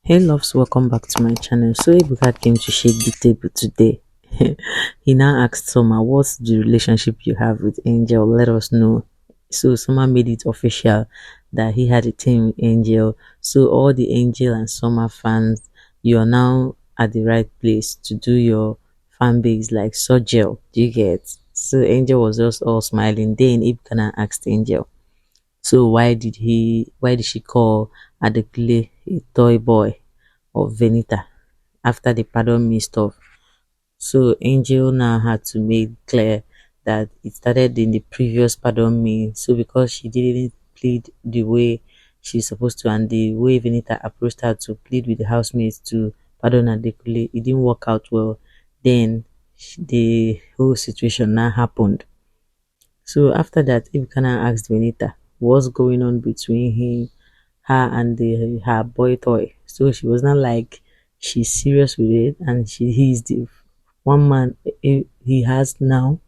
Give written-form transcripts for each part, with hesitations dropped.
Hey loves, welcome back to my channel. So Ebuka came to shake the table today. He now asked Soma, what's the relationship you have with Angel? Let us know. So Soma made it official that he had a team with Angel. So all the Angel and Soma fans, you are now at the right place to do your fan base like Sojel. Do you get? So Angel was just all smiling. Then Ebuka now asked Angel, so why did she call Adekule a toy boy of Venita after the pardon me stuff? So Angel now had to make clear that it started in the previous pardon me. So because she didn't plead the way she's supposed to, and the way Venita approached her to plead with the housemates to pardon Adekule, it didn't work out well. Then the whole situation now happened. So after that, Ibukana asked Venita what's going on between her and her boy toy. So she was not like she's serious with it, and he's the one man he has now.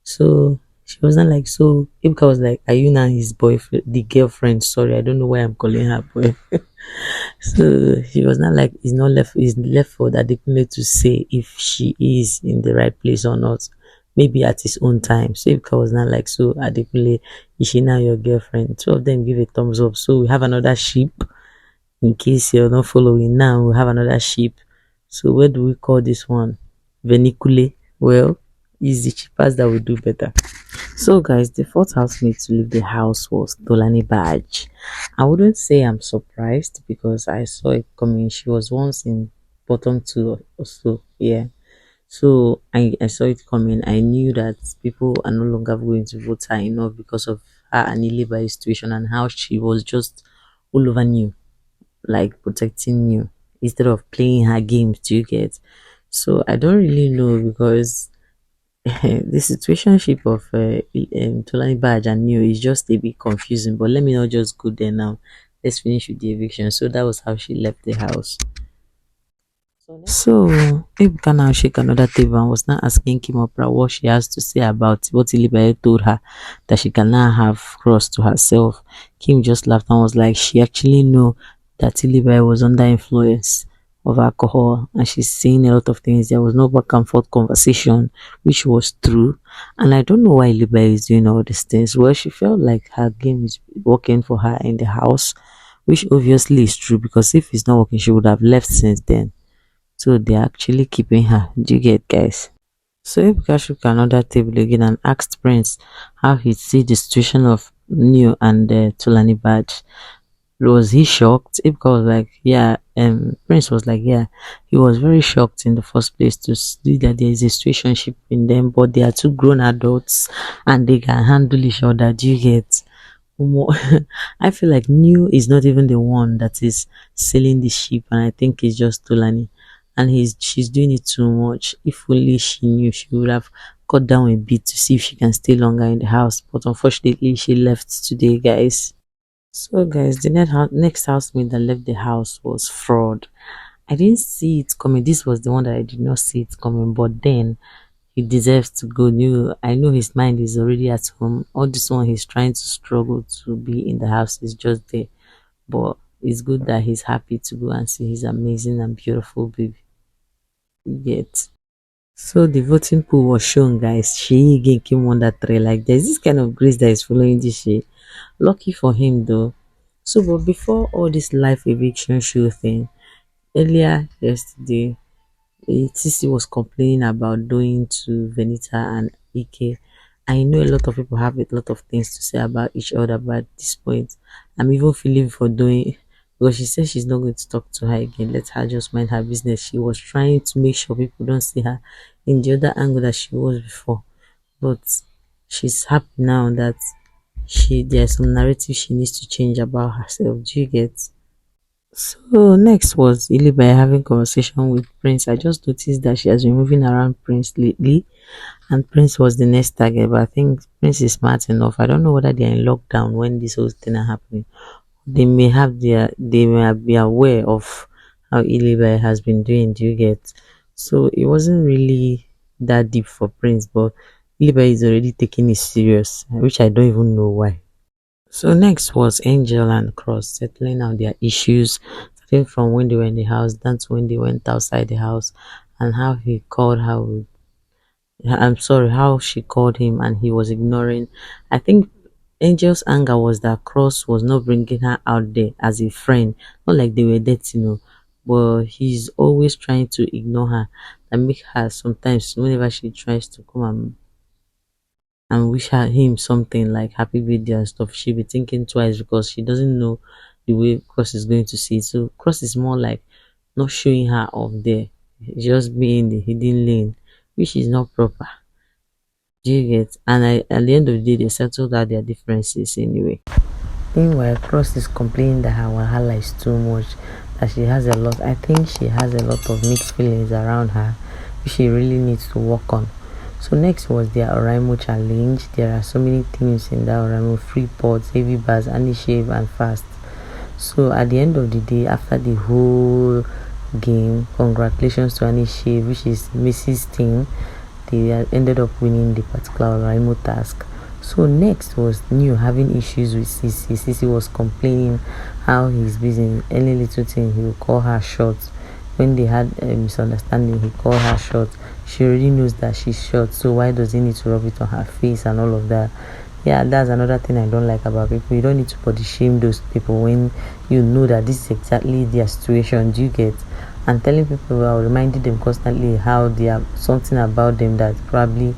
So she wasn't like, so Ibuka was like, are you now his boyfriend, the girlfriend? Sorry, I don't know why I'm calling her boy. So she was not like, it's left for Adekunle to say if she is in the right place or not, maybe at his own time. So Ibuka was not like, so Adekunle, is she now your girlfriend? Two of them give a thumbs up. So we have another sheep. In case you're not following now, we have another sheep. So where do we call this one? Venicule. Well, it's the cheapest that will do better. So guys, the fourth housemate to leave the house was Tolanibaj. I wouldn't say I'm surprised because I saw it coming. She was once in bottom two or so, yeah. So I saw it coming. I knew that people are no longer going to vote her enough because of her and Ilebaye situation and how she was just all over new, like protecting you instead of playing her games. Do you get? So I don't really know because the situationship of Tolanibaj and Neo is just a bit confusing. But let me not just go there now. Let's finish with the eviction. So that was how she left the house. So Ebuka now shake another table and was now asking Kim Opera what she has to say about what Ilebaye told her that she can now have cross to herself. Kim just laughed and was like, she actually knew that Ilebaye was under influence of alcohol and she's saying a lot of things. There was no back and forth conversation, which was true. And I don't know why Ilebaye is doing all these things. Well, she felt like her game is working for her in the house, which obviously is true because if it's not working, she would have left since then. So they're actually keeping her. Do you get, guys? So Ebuka shook another table again and asked Prince how he'd see the situation of Neo and Tolanibaj. Was he shocked? Ebuka was like, yeah. Prince was like, yeah. He was very shocked in the first place to see that there is a situationship in them, but they are two grown adults and they can handle each other. Do you get? I feel like New is not even the one that is selling the ship, and I think it's just Tolani, and she's doing it too much. If only she knew, she would have cut down a bit to see if she can stay longer in the house. But unfortunately, she left today, guys. So, guys, the next housemate that left the house was Fraud. I didn't see it coming. This was the one that I did not see it coming, but then he deserves to go. New, I know his mind is already at home. All this one he's trying to struggle to be in the house is just there. But it's good that he's happy to go and see his amazing and beautiful baby. Yet. So the voting pool was shown, guys. She again came on that tray. Like there's this kind of grace that is following this shit. Lucky for him though. So but before all this live eviction show thing, earlier yesterday TC was complaining about Doyin to Venita and Ike. I know a lot of people have a lot of things to say about each other, but at this point, I'm even feeling for Doyin because she said she's not going to talk to her again. Let her just mind her business. She was trying to make sure people don't see her in the other angle that she was before, but she's happy now that there's some narrative she needs to change about herself. Do you get? So next was Ilebaye having conversation with Prince. I just noticed that she has been moving around Prince lately, and Prince was the next target. But I think Prince is smart enough. I don't know whether they are in lockdown when this whole thing are happening. They may be aware of how Ilebaye has been doing. Do you get? So it wasn't really that deep for Prince, but Ilebaye is already taking it serious, which I don't even know why. So next was Angel and Cross settling out their issues, starting from when they were in the house down to when they went outside the house, and how he called her I'm sorry, how she called him and he was ignoring. I think Angel's anger was that Cross was not bringing her out there as a friend, not like they were dating, but he's always trying to ignore her and make her sometimes whenever she tries to come and wish him something like happy birthday and stuff, she'll be thinking twice because she doesn't know the way Cross is going to see it. So Cross is more like not showing her off there, just being the hidden lane, which is not proper. Do you get? And at the end of the day, they settled out their differences anyway. Meanwhile, Cross is complaining that her wahala is too much, that she has a lot. I think she has a lot of mixed feelings around her, which she really needs to work on. So next was their Oraimo challenge. There are so many things in that Oraimo: free pots, heavy bars, any shave, and fast. So at the end of the day, after the whole game, congratulations to Annie Shave, which is Mrs. Team. They ended up winning the particular Oraimo task. So next was Neo having issues with Sisi. Sisi was complaining how he's busy. Any little thing he will call her short. When they had a misunderstanding, he called her short. She already knows that she's short, so why does he need to rub it on her face and all of that? Yeah, that's another thing I don't like about people. You don't need to body shame those people when you know that this is exactly their situation. Do you get? And telling people or reminding them constantly how they have something about them that probably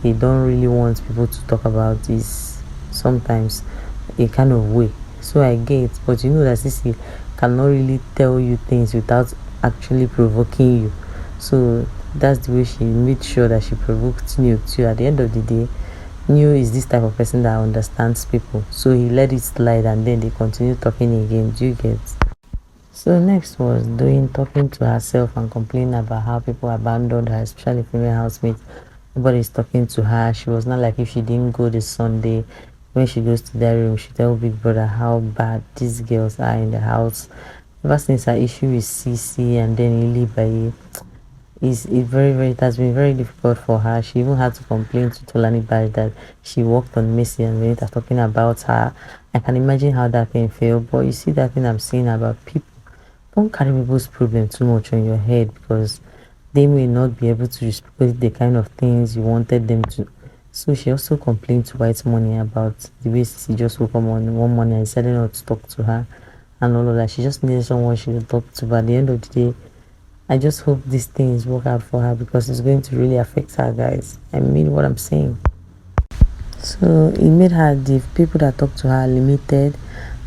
they don't really want people to talk about is sometimes a kind of way. So I get, but you know that Sissy cannot really tell you things without actually provoking you. So that's the way she made sure that she provoked Neo too. At the end of the day, Neo is this type of person that understands people. So he let it slide and then they continue talking again. Do you get? So next was Doyin talking to herself and complaining about how people abandoned her, especially female housemates. Nobody's talking to her. She was not like if she didn't go this Sunday. When she goes to their room, she tell Big Brother how bad these girls are in the house. Ever since her issue with CC and then Ilebaye, it has been very difficult for her. She even had to complain to Tolanibaj that she worked on Missy and Benita talking about her. I can imagine how that can feel. But you see that thing I'm saying about people, don't carry people's problem too much on your head because they may not be able to reciprocate the kind of things you wanted them to. So she also complained to White Money about the way she just woke up on one morning and decided not to talk to her and all of that. She just needed someone she would talk to. But at the end of the day, I just hope these things work out for her because it's going to really affect her, guys. I mean what I'm saying. So it made her the people that talk to her limited,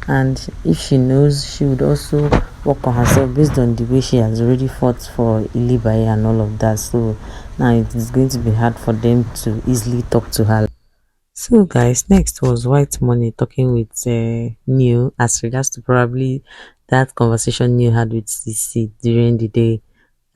and if she knows, she would also work on herself based on the way she has already fought for Ilebaye and all of that. So now it is going to be hard for them to easily talk to her. So guys, next was White Money talking with Neo as regards to probably that conversation Neo had with CC during the day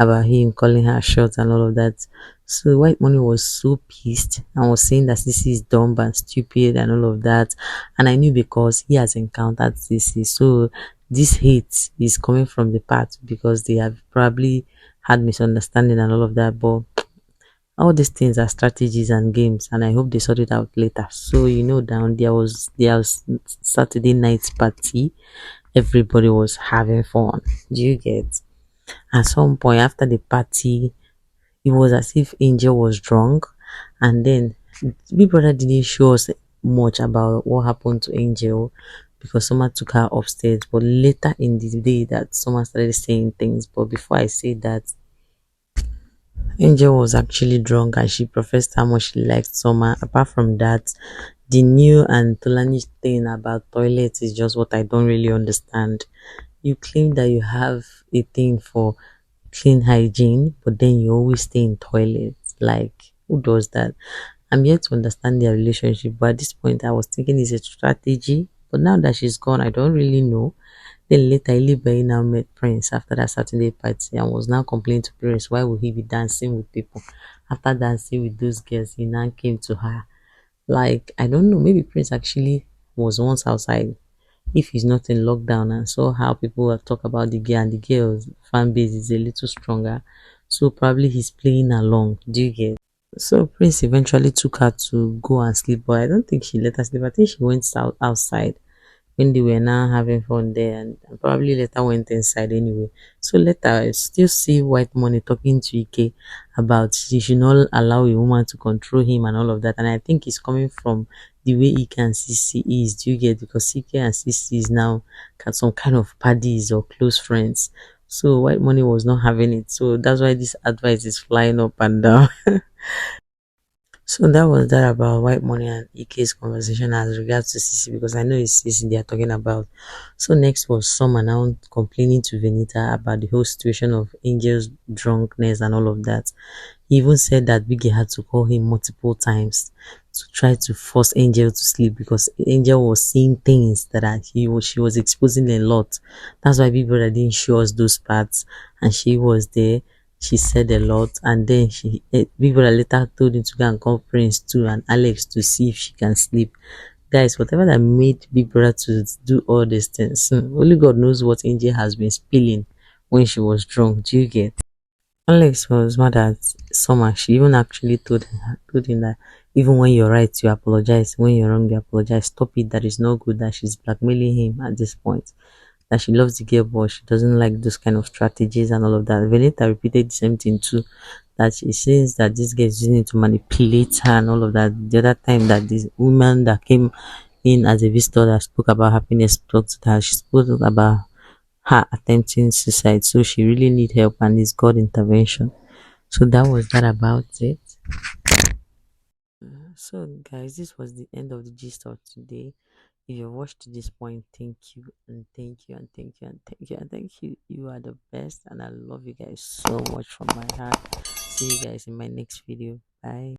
about him calling her short and all of that. So White Money was so pissed and was saying that CC is dumb and stupid and all of that. And I knew because he has encountered CC. So this hate is coming from the part because they have probably had misunderstanding and all of that. But all these things are strategies and games, and I hope they sort it out later. So down there was Saturday night party. Everybody was having fun. Do you get? At some point after the party, it was as if Angel was drunk, and then Big Brother didn't show us much about what happened to Angel because Soma took her upstairs. But later in the day, that Soma started saying things. But before I say that, Angel was actually drunk and she professed how much she liked Soma. Apart from that, the new and Tolani thing about toilets is just what I don't really understand. You claim that you have a thing for clean hygiene, but then you always stay in toilets. Like, who does that? I'm yet to understand their relationship, but at this point, I was thinking it's a strategy. But now that she's gone, I don't really know. Then later, Ilebaye now met Prince after that Saturday party and was now complaining to Prince why would he be dancing with people. After dancing with those girls, he now came to her. Like, I don't know, maybe Prince actually was once outside if he's not in lockdown and saw how people have talked about the girl, and the girl's fan base is a little stronger. So probably he's playing along. Do you get? So Prince eventually took her to go and sleep, but I don't think she let her sleep. I think she went outside when they were now having fun there, and probably later went inside anyway. So later I still see white money talking to Ike about she should not allow a woman to control him and all of that. And I think it's coming from the way Ike and Sisi is. Do you get? Because Ike and Sisi is now some kind of buddies or close friends. So white money was not having it. So that's why this advice is flying up and down. So that was that about white money and Ike's conversation as regards to Sisi, because I know it's Sisi they are talking about. So next was Soma now complaining to Venita about the whole situation of Angel's drunkenness and all of that. He even said that Biggie had to call him multiple times to try to force Angel to sleep because Angel was seeing things that she was exposing a lot. That's why Big Brother didn't show us those parts, and she was there. She said a lot, and then Big Brother later told him to go and call Prince too and Alex to see if she can sleep. Guys, whatever that made Big Brother to do all these things, only God knows what Angel has been spilling when she was drunk. Do you get? Alex was mad at Summer. She even actually told him that even when you're right, you apologize. When you're wrong, you apologize. Stop it. That is not good. That she's blackmailing him at this point. That she loves the girl, but she doesn't like those kind of strategies and all of that. Venita repeated the same thing too. That she says that this girl is using it to manipulate her and all of that. The other time that this woman that came in as a visitor that spoke about happiness talked to her, she spoke about her attempting suicide, so she really need help and it's God intervention. So that was that about it. So guys, this was the end of the gist of today. If you watched to this point, thank you and thank you and thank you and thank you and thank you. You are the best and I love you guys so much from my heart. See you guys in my next video. Bye.